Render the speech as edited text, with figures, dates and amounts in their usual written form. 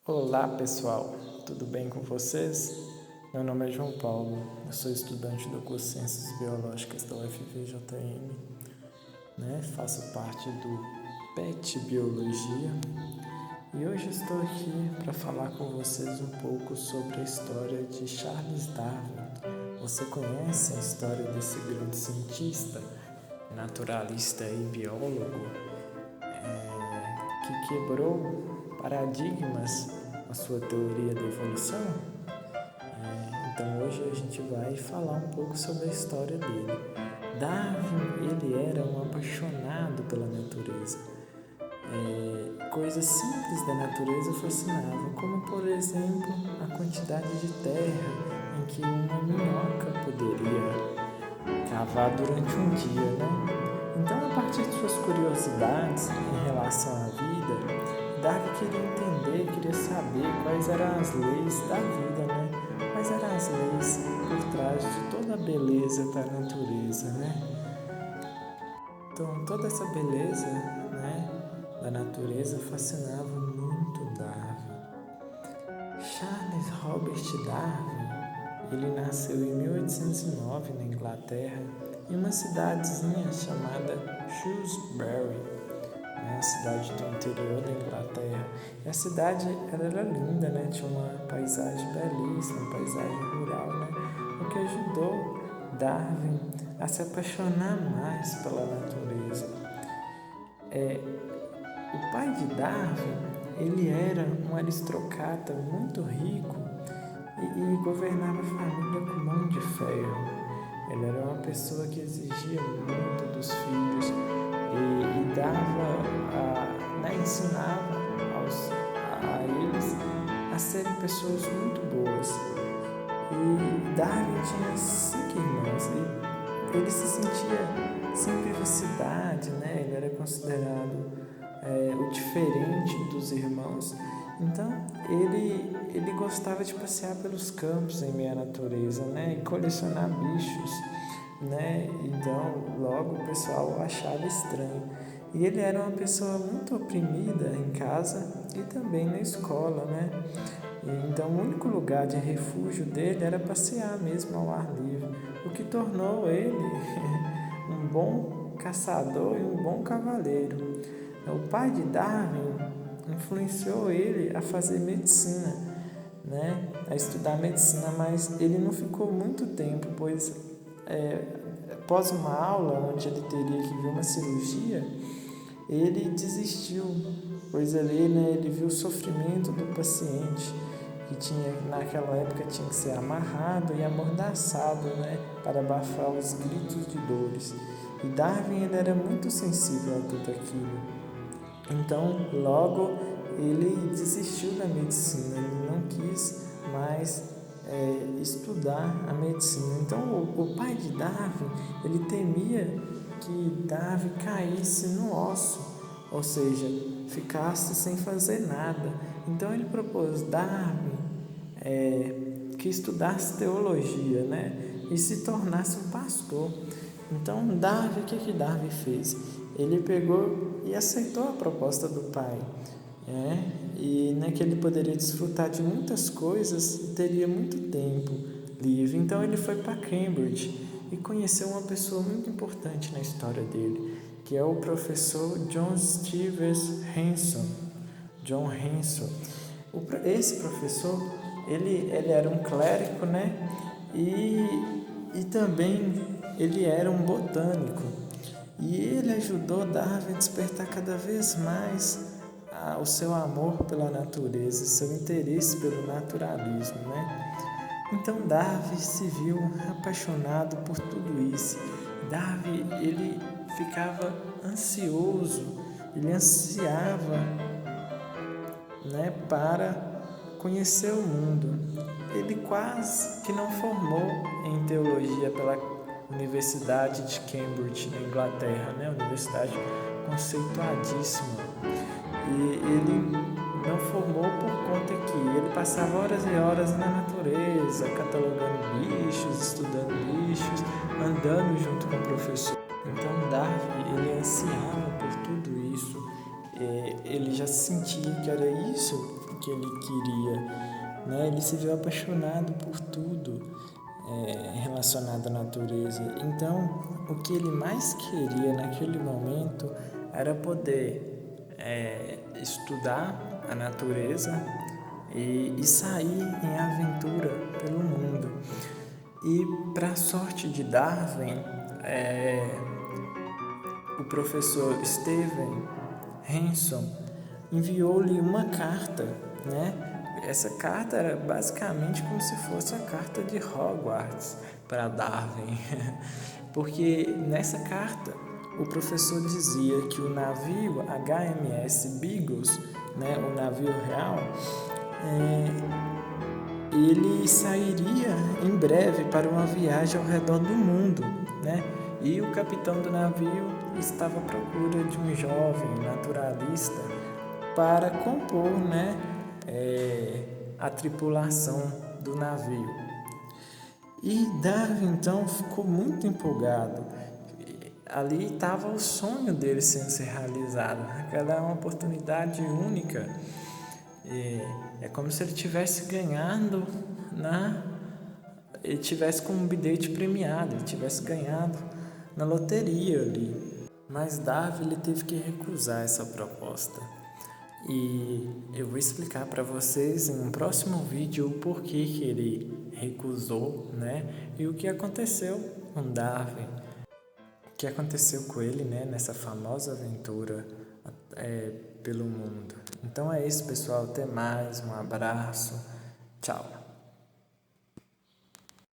Olá pessoal, tudo bem com vocês? Meu nome é João Paulo, eu sou estudante do curso Ciências Biológicas da UFVJM, faço parte do PET Biologia e hoje estou aqui para falar com vocês um pouco sobre a história de Charles Darwin. Você conhece a história desse grande cientista, naturalista e biólogo que quebrou paradigmas a sua teoria da evolução? Então hoje a gente vai falar um pouco sobre a história dele. Darwin, ele era um apaixonado pela natureza. Coisas simples da natureza fascinavam, como por exemplo a quantidade de terra em que uma minhoca poderia cavar durante um dia, Então, a partir de suas curiosidades em relação à vida, Darwin queria entender, queria saber quais eram as leis da vida, Quais eram as leis por trás de toda a beleza da natureza, Então, toda essa beleza, da natureza fascinava muito Darwin. Charles Robert Darwin, ele nasceu em 1809 na Inglaterra, em uma cidadezinha chamada Shrewsbury, a cidade do interior da Inglaterra. E a cidade era linda, Tinha uma paisagem belíssima, uma paisagem rural, O que ajudou Darwin a se apaixonar mais pela natureza. O pai de Darwin, ele era um aristocrata muito rico e governava a família com mão de ferro. Ele era uma pessoa que exigia muito dos filhos e ensinava a eles a serem pessoas muito boas. E Darwin tinha 5 irmãos e ele se sentia sem privacidade, Ele era considerado o diferente dos irmãos. Então, ele gostava de passear pelos campos em meio à natureza, e colecionar bichos, Então, logo o pessoal achava estranho. E ele era uma pessoa muito oprimida em casa e também na escola, Então, o único lugar de refúgio dele era passear mesmo ao ar livre, o que tornou ele um bom caçador e um bom cavaleiro. O pai de Darwin influenciou ele a fazer medicina, a estudar medicina, mas ele não ficou muito tempo, pois após uma aula onde ele teria que ver uma cirurgia, ele desistiu, pois ali ele viu o sofrimento do paciente, que naquela época tinha que ser amarrado e amordaçado, para abafar os gritos de dores. E Darwin ele era muito sensível a tudo aquilo. Então, logo, ele desistiu da medicina, ele não quis mais estudar a medicina. Então, o pai de Darwin, ele temia que Darwin caísse no ócio, ou seja, ficasse sem fazer nada. Então, ele propôs Darwin que estudasse teologia, e se tornasse um pastor. Então, Darwin, o que Darwin fez? Ele pegou e aceitou a proposta do pai, e que ele poderia desfrutar de muitas coisas e teria muito tempo livre. Então ele foi para Cambridge e conheceu uma pessoa muito importante na história dele, que é o professor John Stevens Hanson. John Hanson. Esse professor, ele era um clérigo, e também ele era um botânico. E ele ajudou Darwin a despertar cada vez mais o seu amor pela natureza, seu interesse pelo naturalismo, Então Darwin se viu apaixonado por tudo isso. Darwin, ele ficava ansioso, ele ansiava, para conhecer o mundo. Ele quase que não formou em teologia pela Universidade de Cambridge, na Inglaterra, Universidade conceituadíssima. E ele não formou por conta que ele passava horas e horas na natureza, catalogando bichos, estudando bichos, andando junto com o professor. Então Darwin, ele ansiava por tudo isso. Ele já sentia que era isso que ele queria, né? Ele se viu apaixonado por tudo relacionado à natureza. Então, o que ele mais queria naquele momento era poder estudar a natureza e sair em aventura pelo mundo. E, para a sorte de Darwin, o professor Steven Hanson enviou-lhe uma carta, né? Essa carta era basicamente como se fosse a carta de Hogwarts para Darwin, porque nessa carta o professor dizia que o navio HMS Beagles, né, o navio real, ele sairia em breve para uma viagem ao redor do mundo, né? E o capitão do navio estava à procura de um jovem naturalista para compor, né, a tripulação do navio. E Darwin então ficou muito empolgado. Ali estava o sonho dele sendo realizado. Aquela é uma oportunidade única. É como se ele tivesse ganhado, ele tivesse com um bilhete premiado, ele tivesse ganhado na loteria ali. Mas Darwin ele teve que recusar essa proposta. E eu vou explicar para vocês em um próximo vídeo o porquê que ele recusou, né? E o que aconteceu com Darwin, o que aconteceu com ele, né? Nessa famosa aventura pelo mundo. Então é isso, pessoal. Até mais. Um abraço. Tchau.